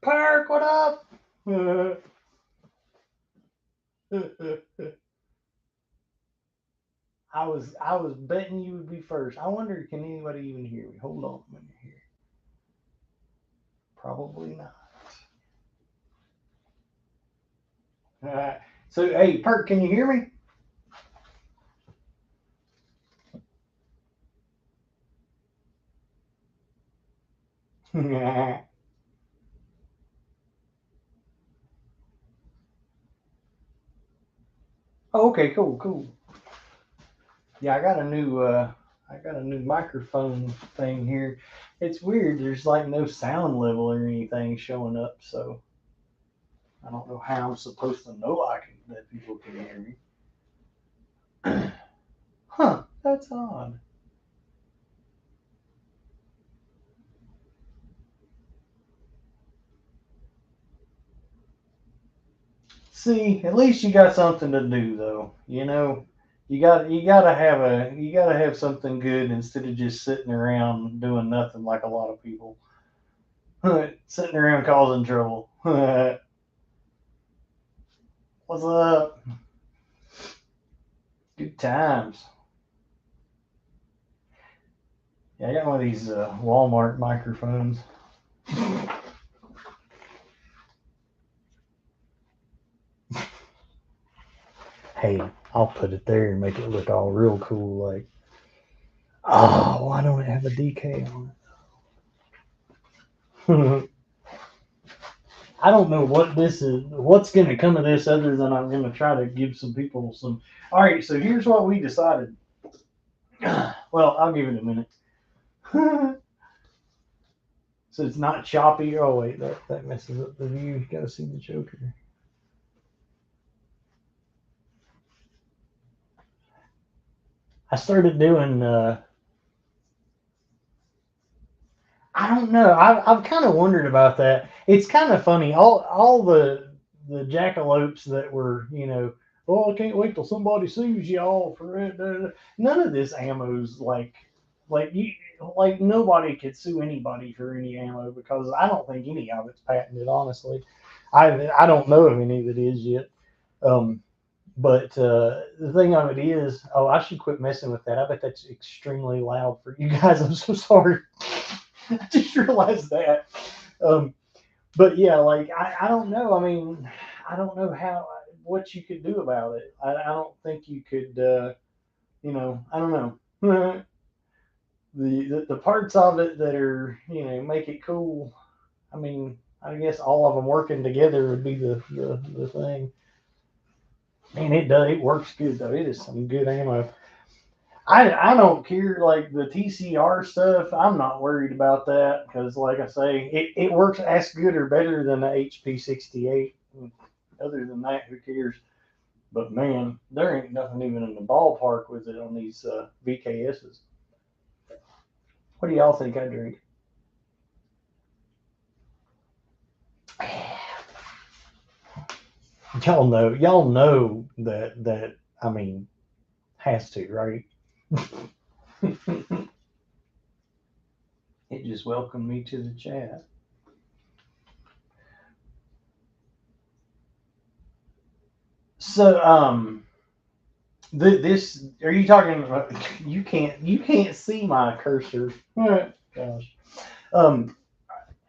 Park, what up? I was betting you would be first. I wonder, can anybody even hear me? Hold on a minute here. Probably not. So hey, Perk, can you hear me? Oh, okay, cool, cool. Yeah, I got a new microphone thing here. It's weird. There's like no sound level or anything showing up, so I don't know how I'm supposed to know that people can hear me. Huh? That's odd. See, at least you got something to do though. You gotta have something good instead of just sitting around doing nothing like a lot of people. Sitting around causing trouble. What's up? Good times. Yeah, I got one of these Walmart microphones. Hey, I'll put it there and make it look all real cool. Like, oh, why don't it have a DK on it? I don't know what this is. What's going to come of this other than I'm going to try to give some people some. All right, so here's what we decided. Well, I'll give it a minute. So it's not choppy. Oh wait, that messes up the view. You got to see the Joker. I started doing. I don't know. I've kind of wondered about that. It's kind of funny. All the jackalopes that were, oh, I can't wait till somebody sues y'all for it. None of this ammo's like you like nobody could sue anybody for any ammo because I don't think any of it's patented. Honestly, I don't know if any of it is yet. Um, but the thing of it is, oh, I should quit messing with that. I bet that's extremely loud for you guys. I'm so sorry. I just realized that. Um, but yeah, like I don't know. I mean, I don't know what you could do about it. I don't think you could. I don't know. The parts of it that are make it cool. I mean, I guess all of them working together would be the thing. Man, it does. It works good though. It is some good ammo. I don't care like the TCR stuff. I'm not worried about that because, like I say, it works as good or better than the HP 68. Other than that, who cares? But man, there ain't nothing even in the ballpark with it on these VKSs. What do y'all think I drink? Y'all know that. I mean, has to, right? It just welcomed me to the chat. So, this are you talking about? You can't see my cursor. Gosh. Um,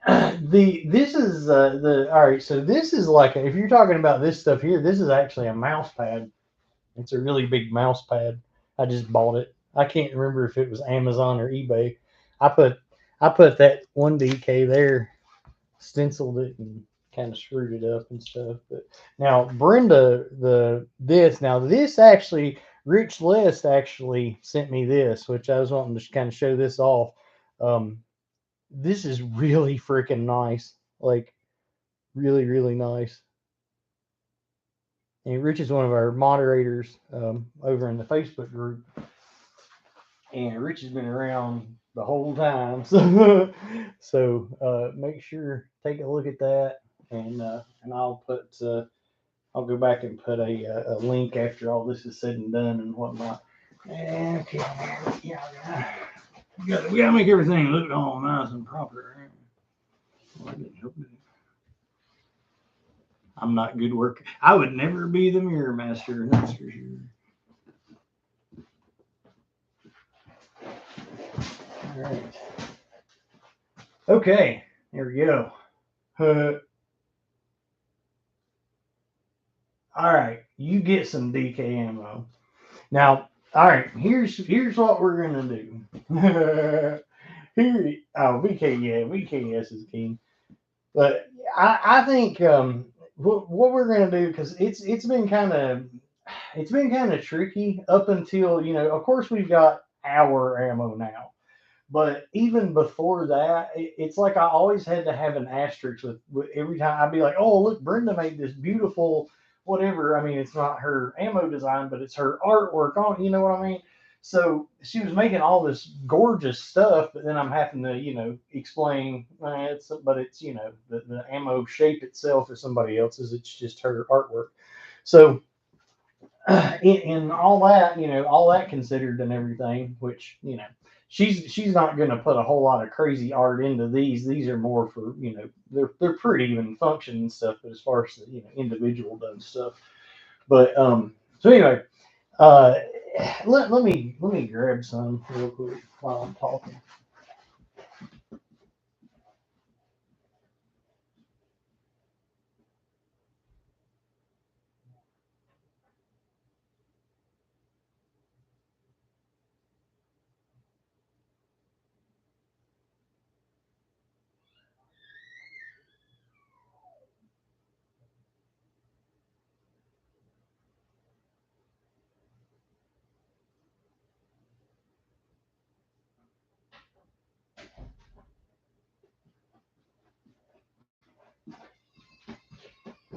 the this is the all right. So this is like if you're talking about this stuff here, this is actually a mouse pad. It's a really big mouse pad. I just bought it. I can't remember if it was Amazon or eBay. I put I put that one DK there, stenciled it and kind of screwed it up and stuff. But now Brenda, this actually Rich List actually sent me this, which I was wanting to kind of show this off. Um, this is really freaking nice, like really really nice. And Rich is one of our moderators over in the Facebook group, and Rich has been around. the whole time. So make sure take a look at that, and I'll go back and put a link after all this is said and done and whatnot. Okay, yeah, we gotta make everything look all nice and proper. I'm not good work. I would never be the mirror master, that's for sure. All right. Okay, there we go. All right, you get some DK ammo. Now, all right, here's what we're gonna do. VKS is king. But I think what we're gonna do, because it's been kind of tricky up until, of course we've got our ammo now. But even before that, it's like I always had to have an asterisk with every time I'd be like, oh, look, Brenda made this beautiful whatever. I mean, it's not her ammo design, but it's her artwork on, you know what I mean? So she was making all this gorgeous stuff, but then I'm having to, explain, but it's, the ammo shape itself is somebody else's. It's just her artwork. So in all that, all that considered and everything, which, she's not going to put a whole lot of crazy art into these. These are more for, they're pretty even function and stuff, but as far as the, individual done stuff. But so anyway, uh, let me grab some real quick while I'm talking.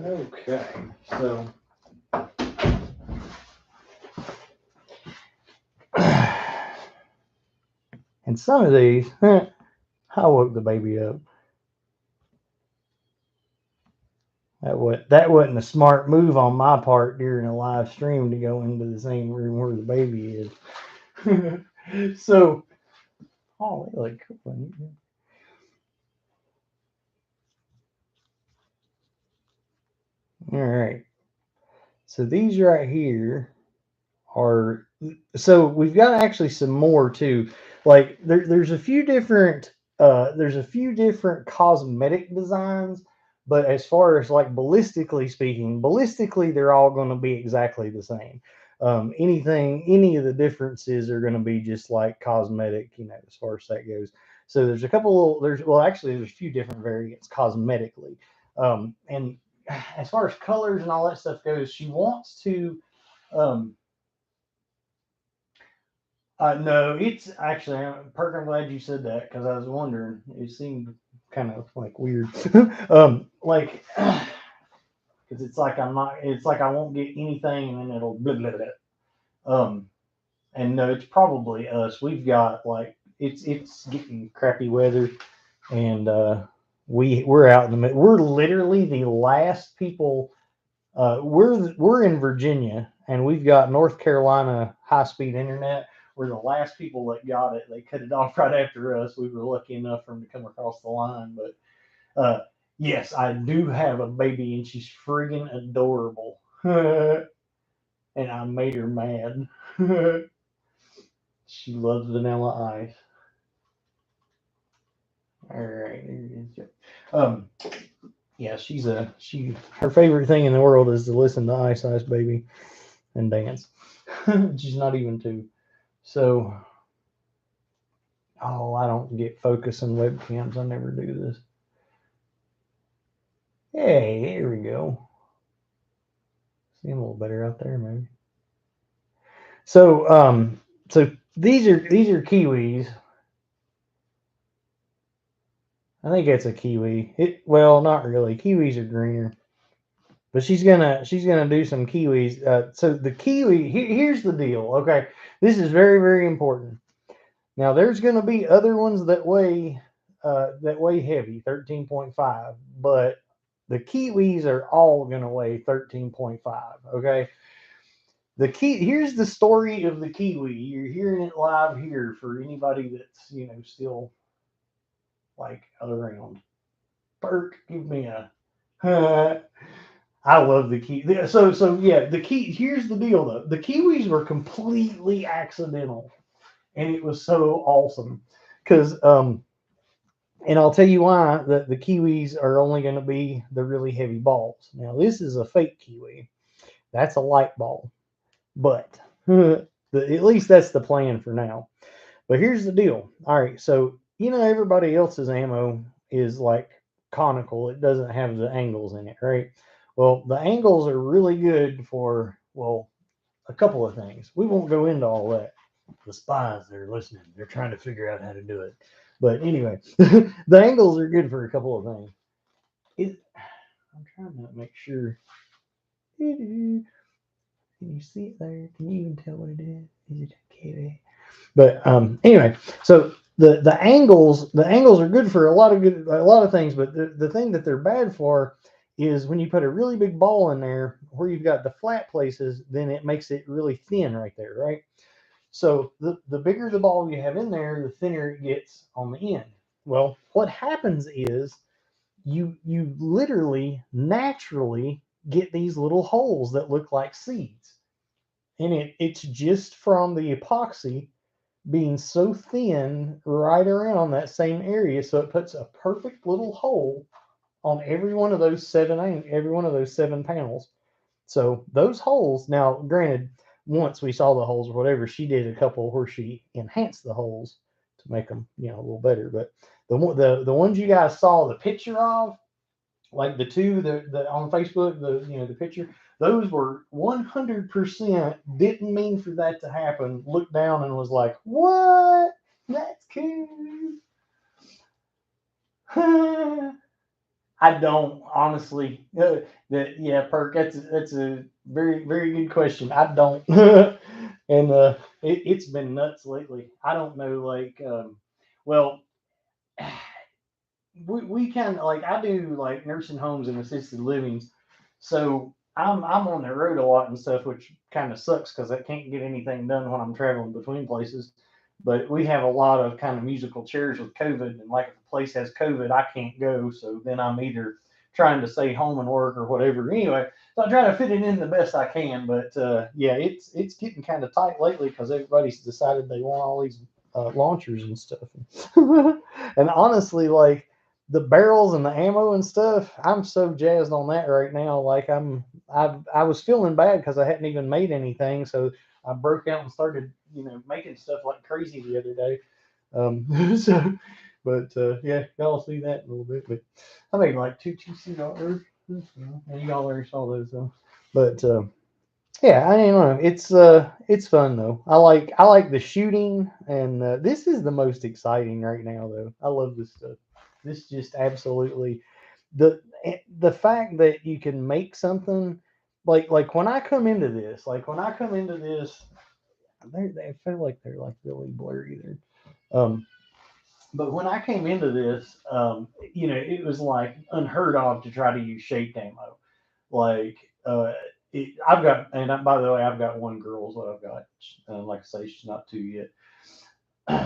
Okay, so and some of these, I woke the baby up. That wasn't a smart move on my part during a live stream to go into the same room where the baby is. So, oh, they look cool. All right. So these right here are. So we've got actually some more too. Like there's a few different cosmetic designs, but as far as like ballistically they're all going to be exactly the same. Any of the differences are going to be just like cosmetic, as far as that goes. So there's a couple. There's a few different variants cosmetically, and as far as colors and all that stuff goes, she wants to. Um, no, it's actually, Perk. I'm glad you said that because I was wondering. It seemed kind of like weird, like because it's like I'm not. It's like I won't get anything, and then it'll blah blah blah. And no, it's probably us. We've got like it's getting crappy weather, and we're out in the middle. We're literally the last people. We're in Virginia, and we've got North Carolina high speed internet. We're the last people that got it. They cut it off right after us. We were lucky enough for them to come across the line. But yes, I do have a baby, and she's friggin' adorable. And I made her mad. She loves vanilla ice. All right, there it is. Yeah, her favorite thing in the world is to listen to Ice Ice Baby and dance. She's not even two. So, oh, I don't get focus on webcams. I never do this. Hey, here we go. Seem a little better out there, maybe. So these are kiwis. I think that's a kiwi. Well, not really. Kiwis are greener, but she's gonna do some kiwis. So the kiwi. Here's the deal. Okay, this is very very important. Now there's going to be other ones that weigh heavy, 13.5, but the Kiwis are all going to weigh 13.5. Okay. Here's the story of the Kiwi. You're hearing it live here for anybody that's still like around. Bert, give me a. I love the Kiwi. So yeah, the key. Here's the deal though. The Kiwis were completely accidental, and it was so awesome because and I'll tell you why the Kiwis are only going to be the really heavy balls. Now this is a fake Kiwi. That's a light ball, but at least that's the plan for now. But here's the deal. All right, so everybody else's ammo is like conical. It doesn't have the angles in it, right? Well, the angles are really good for a couple of things. We won't go into all that. The spies that are listening, they're trying to figure out how to do it. But anyway, the angles are good for a couple of things. I'm trying to make sure. Can you see it there? Can you even tell what it is? Is it okay? But anyway, so the angles are good for a lot of things, but the thing that they're bad for is when you put a really big ball in there where you've got the flat places, then it makes it really thin right there, right? So the bigger the ball you have in there, the thinner it gets on the end. Well, what happens is you literally naturally get these little holes that look like seeds. And it's just from the epoxy being so thin right around that same area, so it puts a perfect little hole on every one of those seven panels. So those holes, now granted, once we saw the holes or whatever, she did a couple where she enhanced the holes to make them a little better. But the ones you guys saw the picture of, like the two that on Facebook, the picture, those were 100% didn't mean for that to happen. Looked down and was like, "What? That's cool." I don't honestly. Yeah, Perk. That's a very very good question. I don't, and it's been nuts lately. I don't know, like, well, we kind of like I do like nursing homes and assisted livings, so I'm on the road a lot and stuff, which kind of sucks because I can't get anything done when I'm traveling between places. But we have a lot of kind of musical chairs with COVID, and like if a place has COVID, I can't go, so then I'm either trying to stay home and work or whatever. Anyway, so I try to fit it in the best I can, but yeah, it's getting kind of tight lately because everybody's decided they want all these launchers and stuff. And honestly, like the barrels and the ammo and stuff, I'm so jazzed on that right now. Like I was feeling bad because I hadn't even made anything, so I broke out and started making stuff like crazy the other day. So, but yeah, y'all see that in a little bit. But I made like two TC and y'all already saw those though. But yeah, I don't know. It's fun though. I like the shooting, and this is the most exciting right now though. I love this stuff. This just absolutely the fact that you can make something like when I come into this, they feel like they're like really blurry there. Um, but when I came into this, it was like unheard of to try to use shaped ammo. Like, I've got, and by the way, I've got one girl, so I've got, like I say, she's not two yet.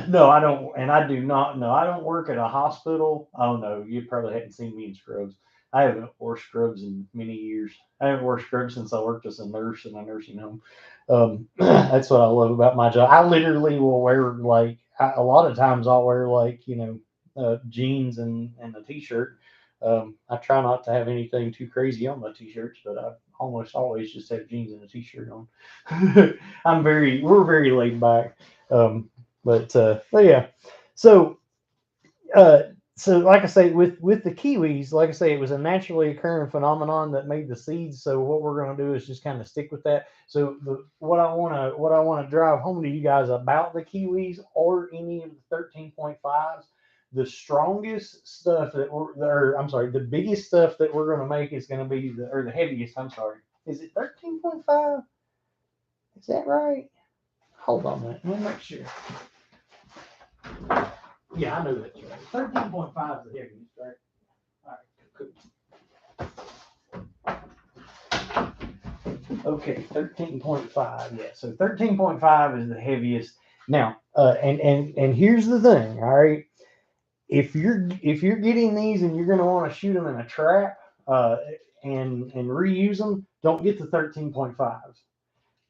No, I don't, and I do not. No, I don't work at a hospital. Oh no, you probably haven't seen me in scrubs. I haven't worn scrubs in many years. I haven't worn scrubs since I worked as a nurse in a nursing home. That's what I love about my job. I literally will wear a lot of times I'll wear jeans and a t-shirt. I try not to have anything too crazy on my t-shirts, but I almost always just have jeans and a t-shirt on. We're very laid back. Um, but yeah, so uh, so like I say, with the kiwis, like I say, it was a naturally occurring phenomenon that made the seeds. So what we're going to do is just kind of stick with that. So what I want to drive home to you guys about the kiwis or any of the 13.5s. The strongest stuff I'm sorry, the biggest stuff that we're going to make is going to be the heaviest. I'm sorry, is it 13.5? Is that right? Hold on a minute. Let me make sure. Yeah, I know that's right. 13.5 is the heaviest, right? All right, cool. Okay, 13.5. Yeah, so 13.5 is the heaviest. Now, and here's the thing. All right, if you're getting these and you're going to want to shoot them in a trap, and reuse them, don't get the 13.5s,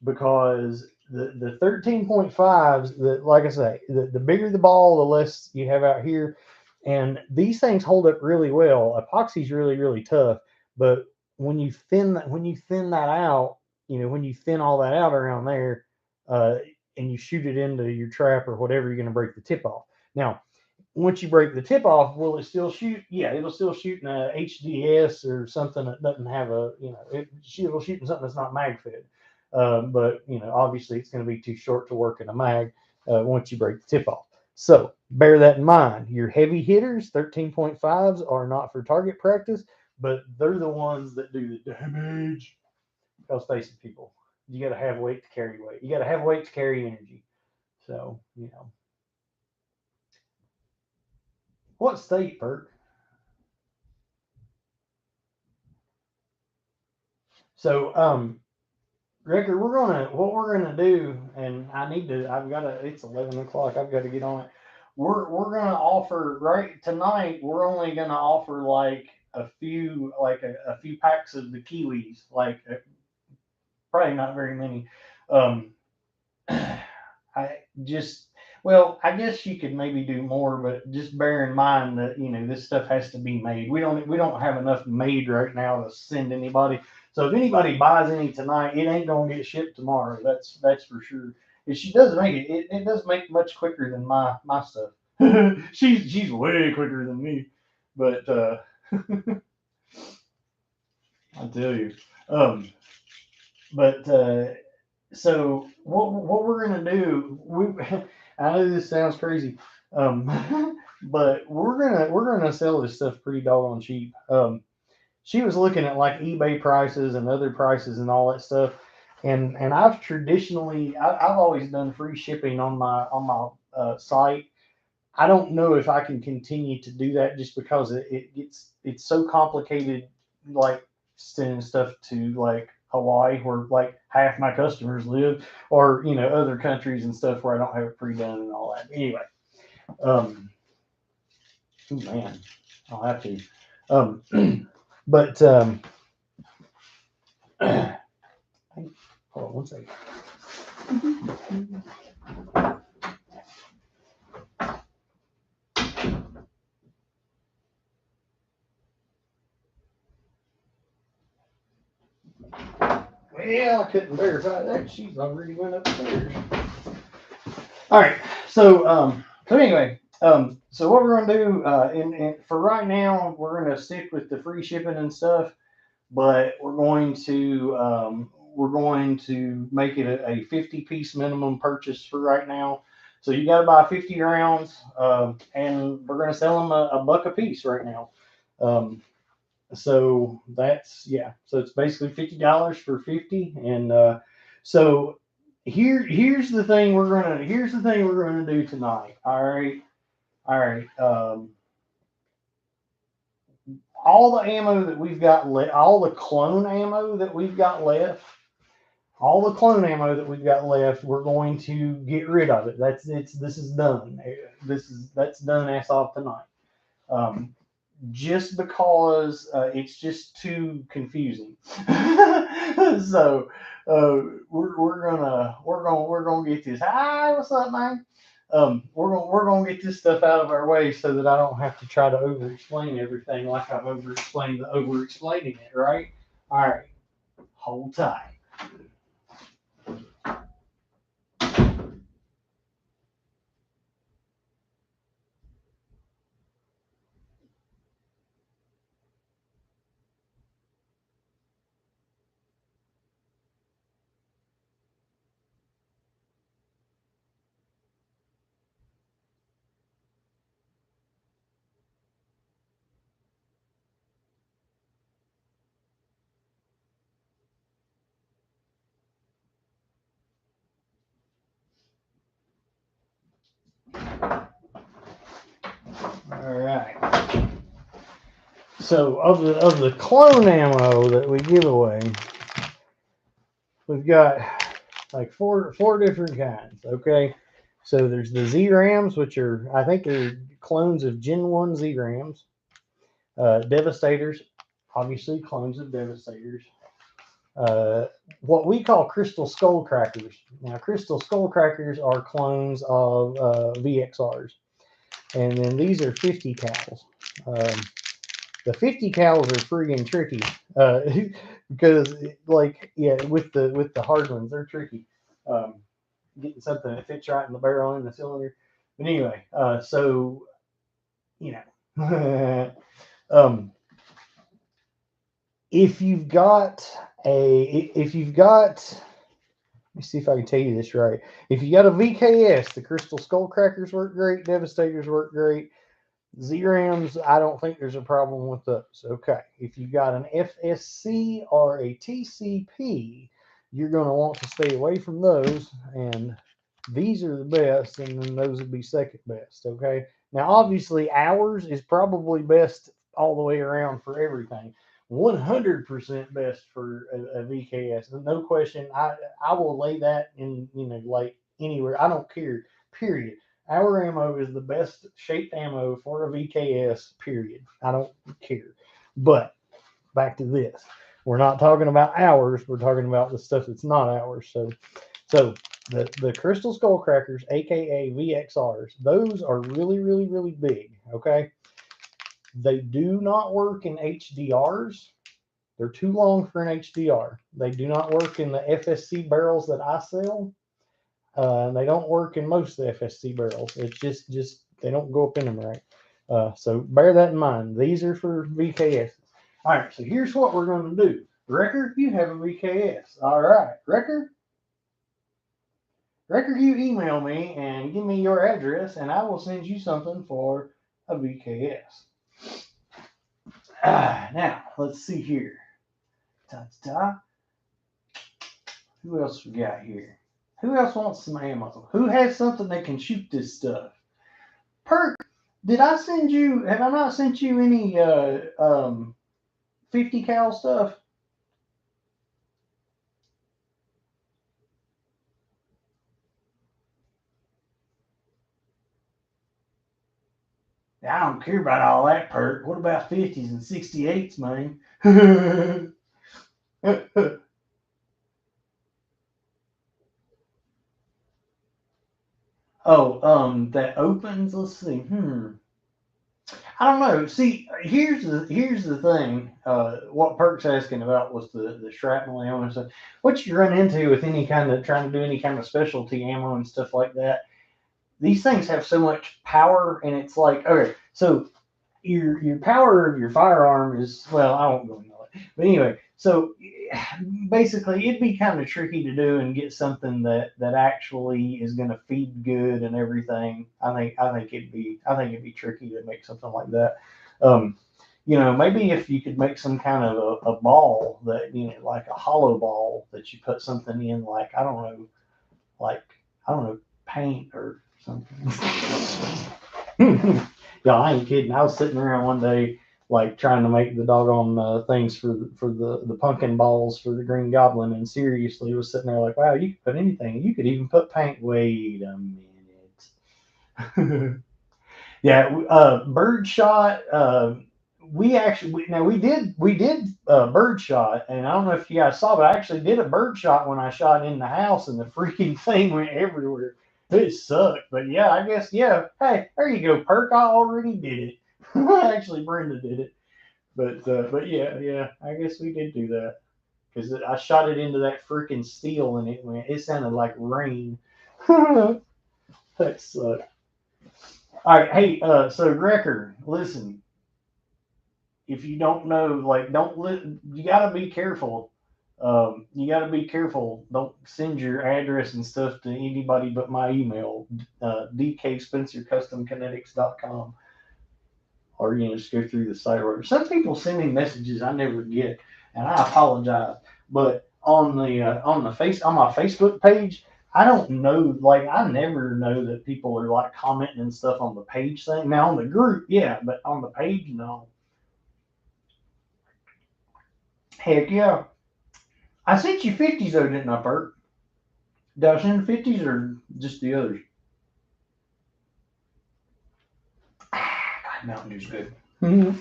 because the 13.5s, like I say, the bigger the ball, the less you have out here. And these things hold up really well. Epoxy's really, really tough, but when you thin that out, when you thin all that out around there, uh, and you shoot it into your trap or whatever, you're going to break the tip off. Now, once you break the tip off, will it still shoot? Yeah, it'll still shoot in a HDS or something that doesn't have it'll shoot in something that's not mag fed. But obviously, it's going to be too short to work in a mag once you break the tip off. So bear that in mind. Your heavy hitters, 13.5s, are not for target practice, but they're the ones that do the damage. Because face it, people, you got to have weight to carry weight. You got to have weight to carry energy. So, what state, Bert? So, Ricker, what we're gonna do, and I've got to, it's 11 o'clock, I've got to get on it. We're gonna offer, right tonight, we're only gonna offer like a few packs of the Kiwis, like probably not very many. Um, I just, well, I guess you could maybe do more, but just bear in mind that this stuff has to be made. We don't have enough made right now to send anybody. So if anybody buys any tonight, it ain't gonna get shipped tomorrow. That's for sure. If she does make it does make much quicker than my stuff. She's way quicker than me, but I tell you, um, but so what we're gonna do? I know this sounds crazy, but we're gonna sell this stuff pretty doggone cheap. She was looking at like eBay prices and other prices and all that stuff, and I've always done free shipping on my site. I don't know if I can continue to do that just because it's so complicated, like sending stuff to like Hawaii, where like half my customers live, or other countries and stuff where I don't have it pre-done and all that. Anyway, um, oh man, I'll have to. But hold on one second. Well, I couldn't verify that. She's already went upstairs. All right. So anyway, so what we're gonna do, for right now, we're gonna stick with the free shipping and stuff, but we're going to make it a 50-piece minimum purchase for right now. So you got to buy 50 rounds, and we're gonna sell them a buck a piece right now. Um, so that's, yeah. So it's basically $50 for 50, and so here's the thing we're gonna do tonight. All right, all right. All the ammo that we've got left, all the clone ammo that we've got left, we're going to get rid of it. This is done. That's done as of tonight. Um, just because it's just too confusing. So we're gonna get this. Hi, what's up, man? We're gonna get this stuff out of our way so that I don't have to try to over explain everything like I've over explained the over explaining it. Right? All right. Hold tight. right. So of the clone ammo that we give away, we've got like four different kinds. Okay, so there's the Z-Rams, which are, I think they're clones of Gen 1 Z-Rams. Devastators, obviously clones of Devastators. What we call Crystal Skullcrackers. Now, Crystal Skullcrackers are clones of VXRs, and then these are 50 cals. The 50 cals are friggin' tricky because, like, yeah, with the hard ones, they're tricky. Getting something that fits right in the barrel and the cylinder. But anyway, so you know, if you've got let me see if I can tell you this right. If you got a VKS, the Crystal Skullcrackers work great, Devastators work great. Z-Rams, I don't think there's a problem with those. Okay. If you got an FSC or a TCP, you're going to want to stay away from those. And these are the best, and then those would be second best. Okay. Now, obviously, ours is probably best all the way around for everything. 100% best for a VKS. No question. I will lay that in, like anywhere. I don't care. Period. Our ammo is the best shaped ammo for a VKS, period. I don't care. But back to this. We're not talking about ours. We're talking about the stuff that's not ours. So the Crystal Skullcrackers, aka VXRs, those are really, really, really big. Okay. They do not work in HDRs. They're too long for an HDR. They do not work in the FSC barrels that I sell. They don't work in most of the FSC barrels. It's just they don't go up in them right. So bear that in mind. These are for VKS. All right, so here's what we're going to do. Wrecker, you have a VKS. All right, Wrecker, you email me and give me your address, and I will send you something for a VKS. Now, let's see here. Ta-ta. Who else we got here? Who else wants some ammo? Who has something that can shoot this stuff? Perk, did I send you? Have I not sent you any 50 cal stuff? I don't care about all that, Perk. What about 50s and 68s, man? Oh, that opens. Let's see. I don't know. See, here's the thing. What Perk's asking about was the shrapnel ammo and stuff. What you run into with any kind of trying to do any kind of specialty ammo and stuff like that, these things have so much power, and it's like, okay, so your power of your firearm is, well, I won't go into it, but anyway, so basically it'd be kind of tricky to do and get something that actually is going to feed good and everything. I think it'd be tricky to make something like that. Maybe if you could make some kind of a ball that, like a hollow ball that you put something in, like I don't know, paint or something. Yeah, I ain't kidding. I was sitting around one day, like trying to make the doggone things for the pumpkin balls for the Green Goblin, and seriously was sitting there like, wow, you could put anything. You could even put paint. Wait a minute. Yeah, birdshot. We did birdshot, and I don't know if you guys saw, but I actually did a birdshot when I shot in the house, and the freaking thing went everywhere. It sucked, but yeah, I guess, yeah. Hey, there you go, Perk. I already did it. Actually, Brenda did it, but yeah, I guess we did do that because I shot it into that freaking steel, and it sounded like rain. That sucked. All right, hey, so Wrecker, listen. If you don't know, like, you gotta be careful. You gotta be careful. Don't send your address and stuff to anybody but my email, dkspencercustomkinetics.com, or just go through the site. Or some people send me messages I never get, and I apologize. But on my Facebook page, I don't know, like I never know that people are like commenting and stuff on the page thing. Now on the group, yeah, but on the page, no. Heck yeah. I sent you 50s though, didn't I, Bert? Did I send 50s or just the others? God, Mountain Dew's good. Mm-hmm.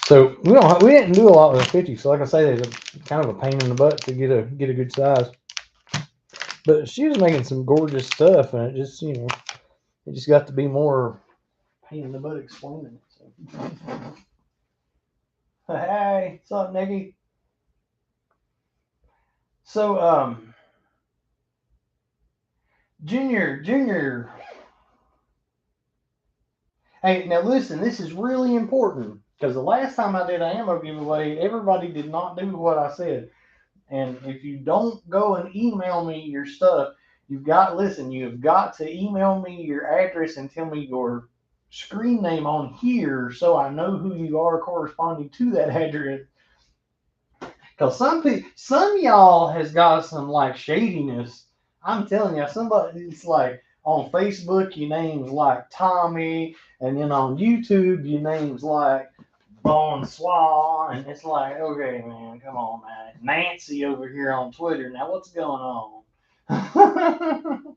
So we didn't do a lot with the 50s. So like I say, they're kind of a pain in the butt to get a good size. But she was making some gorgeous stuff, and it just it just got to be more pain in the butt explaining it. So. Hey, what's up, Nicky? So Junior. Hey, now listen, this is really important because the last time I did an ammo giveaway, everybody did not do what I said. And if you don't go and email me your stuff, you've got to email me your address and tell me your screen name on here so I know who you are corresponding to that address. Because some y'all has got some like shadiness. I'm telling you, somebody it's like on Facebook your name's like Tommy, and then on YouTube your name's like Bonsoir, and it's like, okay, man, come on, man. Nancy over here on Twitter. Now what's going on?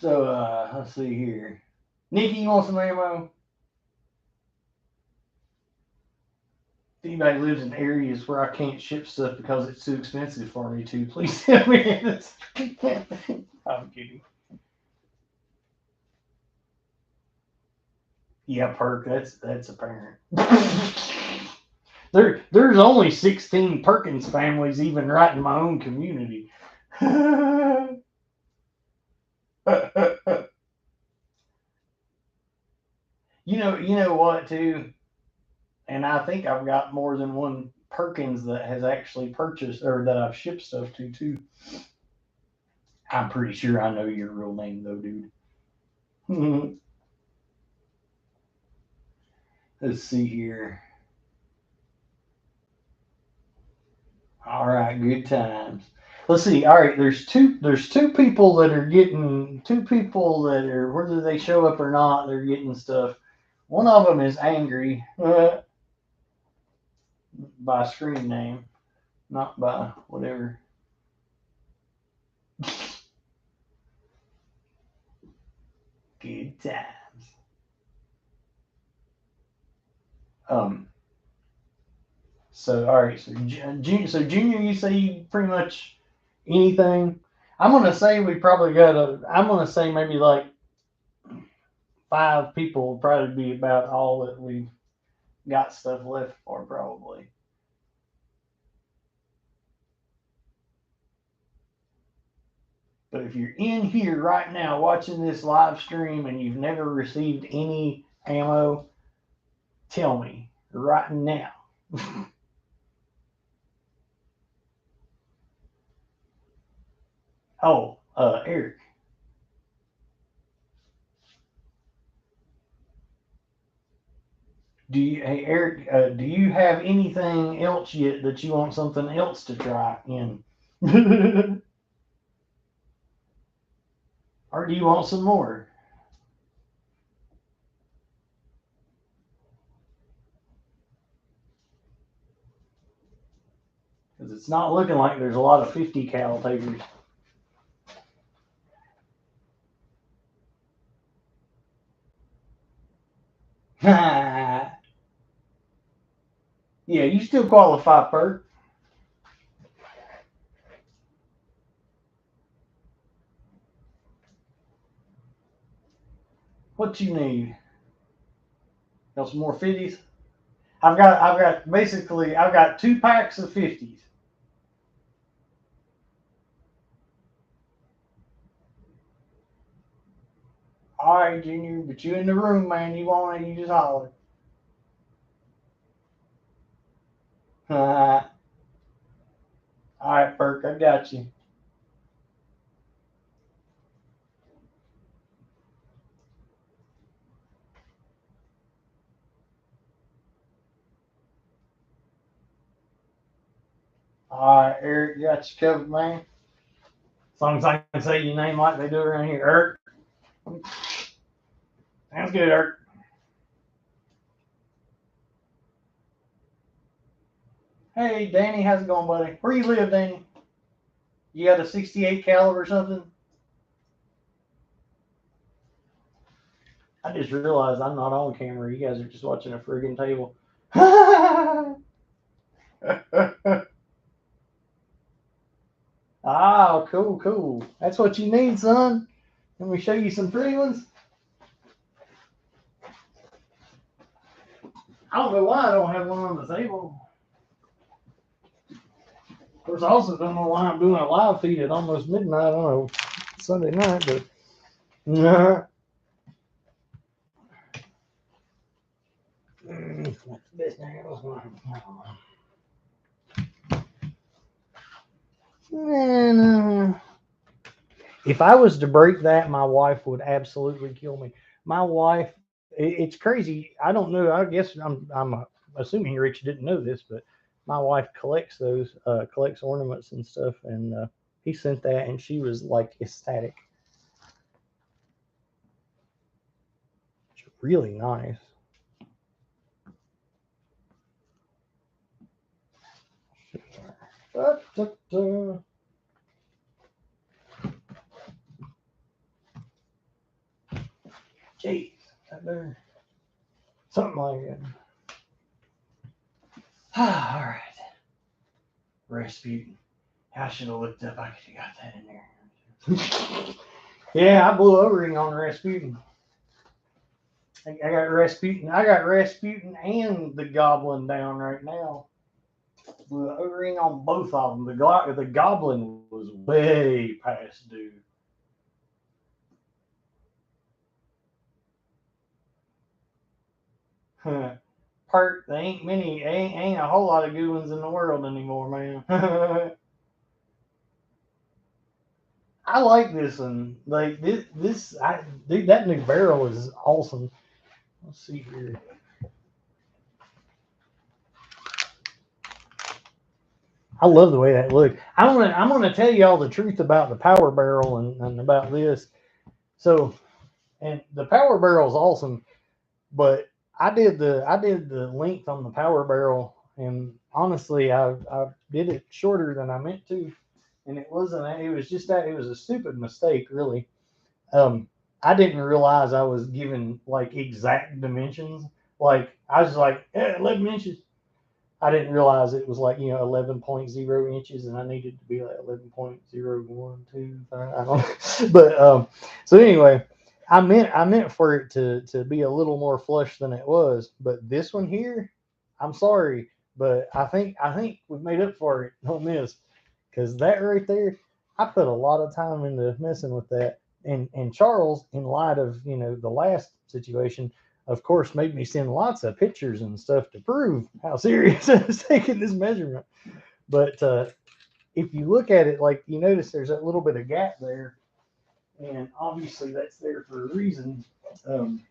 So let's see here. Nikki, you want some ammo? If anybody lives in areas where I can't ship stuff because it's too expensive for me to, please tell me this. I'm kidding. Yeah, Perk, that's apparent. There's only 16 Perkins families even right in my own community. You know what too, and I think I've got more than one Perkins that has actually purchased or that I've shipped stuff to too. I'm pretty sure I know your real name though, dude. Let's see here. All right, good times. Let's see. All right, there's two people that are whether they show up or not, they're getting stuff. One of them is angry by screen name, not by whatever. Good times. Um. So all right. So junior, you say you pretty much anything. I'm gonna say we probably got a. I'm gonna say maybe like 5 people will probably be about all that we've got stuff left for probably. But if you're in here right now watching this live stream and you've never received any ammo, tell me right now. Oh, Eric. Hey Eric, do you have anything else yet that you want something else to try in? Or do you want some more? Because it's not looking like there's a lot of 50 cal takers. Yeah, you still qualify, Perk. What you need? Got some more 50s? I've got 2 packs of 50s. All right, Junior, but you in the room, man. You want it, you just holler. All right, Perk, I got you. All right, Eric, you got you covered, man. As long as I can say your name like they do around here, Eric. Sounds good, Eric. Hey, Danny, how's it going, buddy? Where you live, Danny? You got a 68 caliber or something? I just realized I'm not on camera. You guys are just watching a friggin' table. Oh, cool, cool. That's what you need, son. Let me show you some pretty ones. I don't know why I don't have one on the table. Of course, I also don't know why I'm doing a live feed at almost midnight. I don't know, Sunday night, but what's the best Man, if I was to break that, my wife would absolutely kill me. My wife, it's crazy. I don't know. I guess I'm assuming Rich didn't know this, but my wife collects those, collects ornaments and stuff, and he sent that, and she was like ecstatic. It's really nice. Jeez, that there. Something like that. All right. Rasputin. I should have looked up. I could have got that in there. Yeah, I blew O-ring on Rasputin. I got Rasputin. I got Rasputin and the Goblin down right now. Blew O-ring on both of them. The Goblin was way past due. There ain't many, ain't a whole lot of good ones in the world anymore, man. I like this one. Like dude, that new barrel is awesome. Let's see here. I love the way that looked. I'm gonna tell you all the truth about the power barrel and about this. So, and the power barrel is awesome, but I did the length on the power barrel, and honestly, I did it shorter than I meant to, and it wasn't. It was just that it was a stupid mistake, really. Um, I didn't realize I was given like exact dimensions. Like I was like 11 inches. I didn't realize it was like 11.0 inches, and I needed to be like 11.0125. I don't know, but so anyway, I meant for it to be a little more flush than it was, but this one here, I'm sorry, but I think we've made up for it on this, because that right there, I put a lot of time into messing with that, and Charles, in light of the last situation, of course, made me send lots of pictures and stuff to prove how serious I was taking this measurement. But if you look at it, like you notice, there's that little bit of gap there, and obviously that's there for a reason. Um,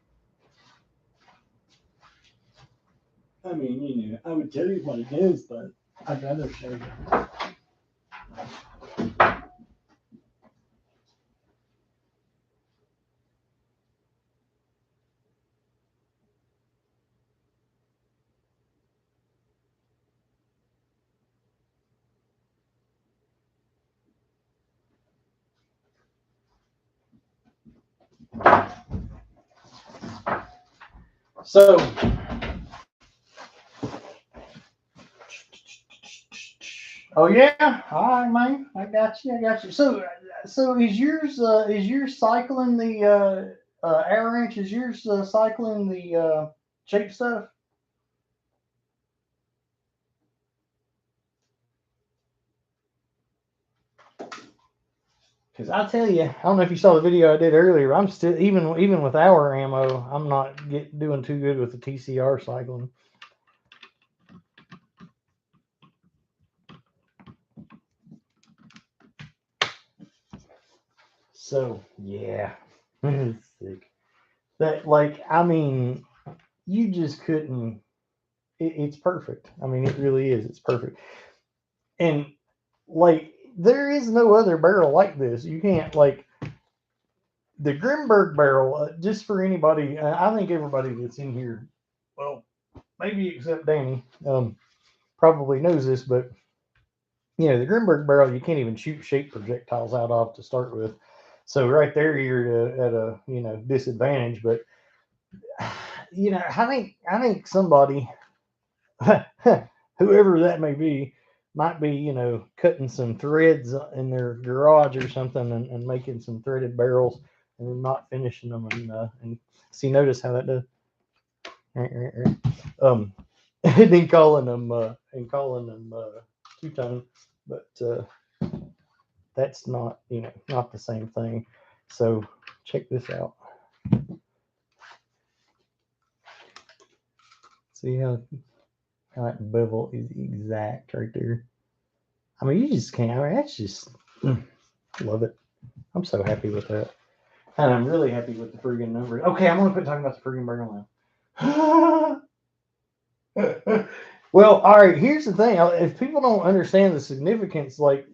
I mean, I would tell you what it is, but I'd rather show you. So, oh yeah, all right, man, I got you, I got you. So is yours cycling the air wrench? Is yours cycling the cheap stuff? Because I tell you, I don't know if you saw the video I did earlier. I'm still even with our ammo, I'm not doing too good with the TCR cycling. So yeah, it's sick. That like I mean, you just couldn't. It's perfect. I mean, it really is. It's perfect. And like there is no other barrel like this. You can't like the Grimberg barrel. Just for anybody, I think everybody that's in here, well, maybe except Danny, probably knows this, but the Grimberg barrel you can't even shoot shape projectiles out of to start with. So right there you're at a disadvantage. But I think somebody, whoever that may be, might be cutting some threads in their garage or something and making some threaded barrels and not finishing them and see notice how that does. And then calling them two tone, but that's not the same thing. So check this out. See how that bevel is exact right there. I mean, you just can't. I mean, that's just love it. I'm so happy with that, and I'm really happy with the friggin' numbers. Okay, I'm gonna quit talking about the friggin' burger now. Well, all right. Here's the thing: if people don't understand the significance, like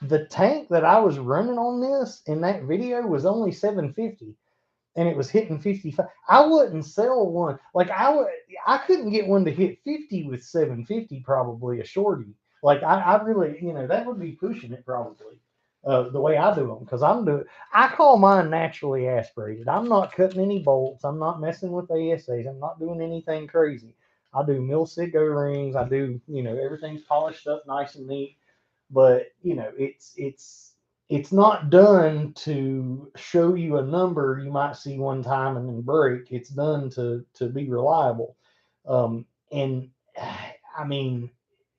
the tank that I was running on this in that video was only 750, and it was hitting 55. I wouldn't sell one. Like I couldn't get one to hit 50 with 750. Probably a shorty. Like I really, that would be pushing it probably. The way I do them, because I call mine naturally aspirated. I'm not cutting any bolts. I'm not messing with ASAs. I'm not doing anything crazy. I do mill sig O-rings. I do, everything's polished up nice and neat. But it's not done to show you a number you might see one time and then break. It's done to be reliable. And I mean,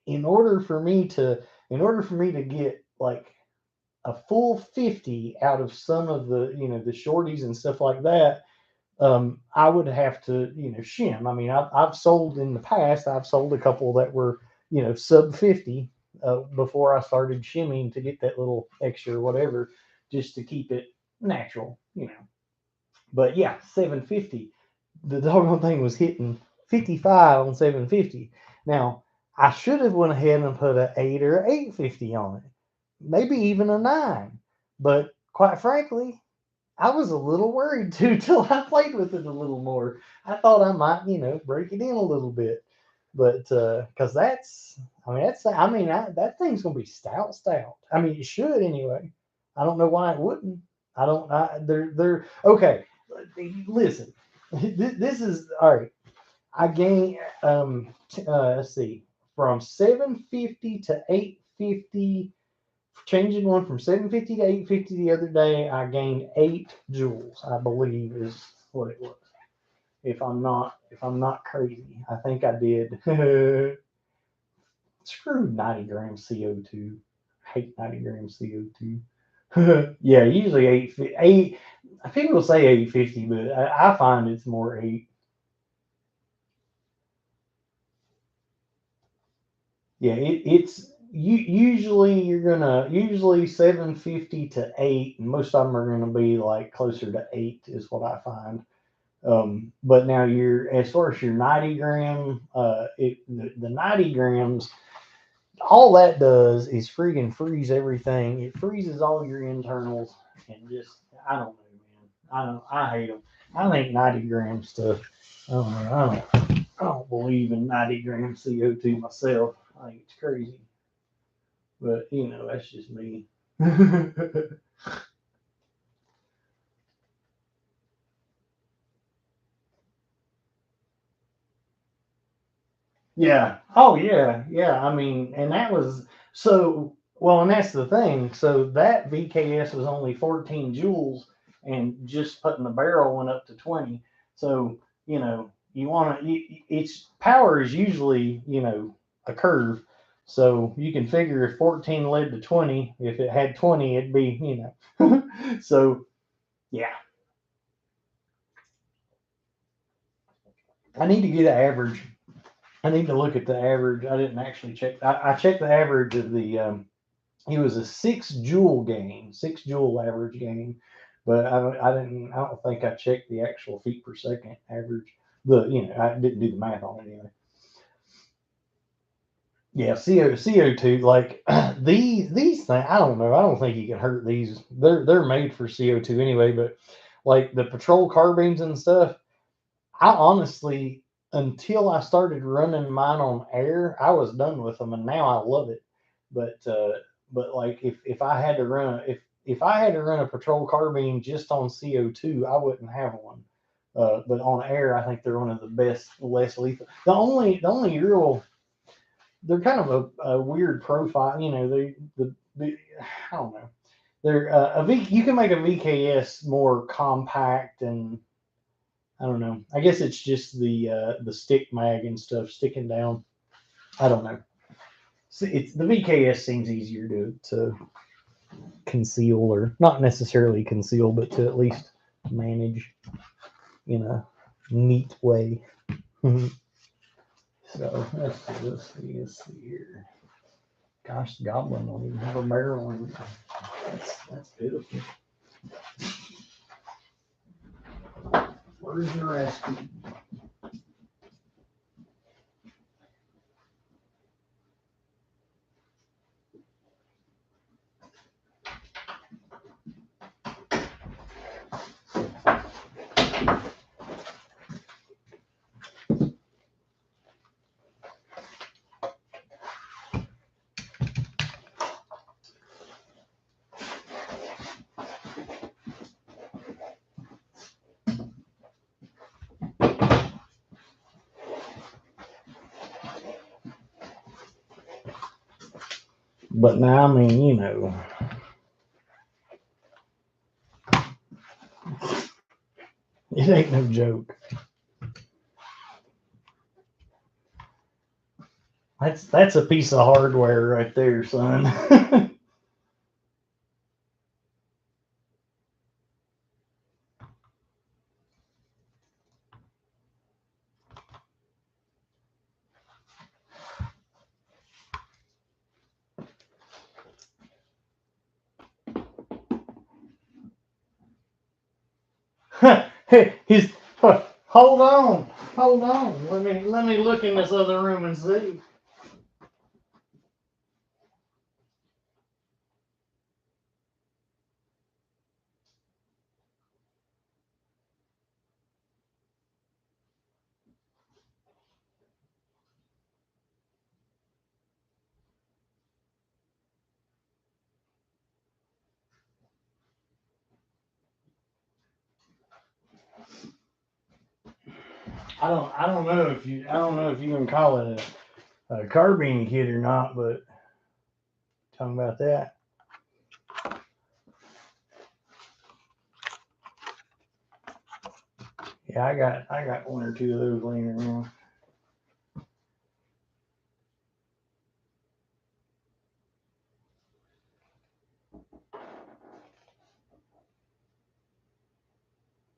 in order for me to get like a full 50 out of some of the shorties and stuff like that, I would have to shim. I mean, I've sold in the past. I've sold a couple that were sub 50 before I started shimming to get that little extra whatever, just to keep it natural. But yeah, 750. The doggone thing was hitting 55 on 750. Now I should have went ahead and put a 8 or 850 on it, maybe even a 9. But quite frankly, I was a little worried too till I played with it a little more. I thought I might, break it in a little bit, but because that thing's gonna be stout, stout. I mean, it should anyway. I don't know why it wouldn't. I don't. They're okay. Listen, this is all right. I gained let's see, from 750 to 850. Changing one from 750 to 850 the other day, I gained 8 joules, I believe is what it was. If I'm not crazy, I think I did. Screw 90 grams CO2. Hate 90 grams CO2. Yeah, usually 8. People say 850, but I find it's more 8. Yeah, it's usually you're gonna usually 750 to 8, and most of them are gonna be like closer to 8 is what I find. But now you're as far as your 90 gram, the 90 grams, all that does is freaking freeze everything. It freezes all your internals and just I don't know, man. I hate them. I think 90 grams stuff. I don't know. I don't believe in 90 grams CO2 myself. I think it's crazy. But that's just me. Yeah. Oh yeah. Yeah. I mean, and that was so well, and that's the thing. So that VKS was only 14 joules, and just putting the barrel went up to 20. So you want to. Its power is usually a curve. So you can figure if 14 led to 20, if it had 20, it'd be. So yeah, I need to get an average. I need to look at the average. I didn't actually check. I checked the average of the. It was a 6 joule gain, 6 joule average gain, but I didn't. I don't think I checked the actual feet per second average. I didn't do the math on it anyway. Yeah, CO2 like these things. I don't know. I don't think you can hurt these. They're made for CO2 anyway. But like the patrol carbines and stuff, I honestly, until I started running mine on air, I was done with them, and now I love it. But like if I had to run if I had to run a patrol carbine just on CO2, I wouldn't have one. But on air, I think they're one of the best, less lethal. The only real they're kind of a weird profile. You know, the I don't know. They're you can make a VKS more compact and I don't know. I guess it's just the stick mag and stuff sticking down. I don't know. It's the VKS seems easier to conceal or not necessarily conceal, but to at least manage in a neat way. So let's see here. Gosh, the Goblin don't even have a barrel in it. That's pitiful. Where's the rescue? But now, I mean, you know, it ain't no joke. That's a piece of hardware right there, son. His hold on, hold on. Let me look in this other room and see. I don't know if you can call it a carbine kit or not, but talking about that. Yeah, I got one or two of those laying around.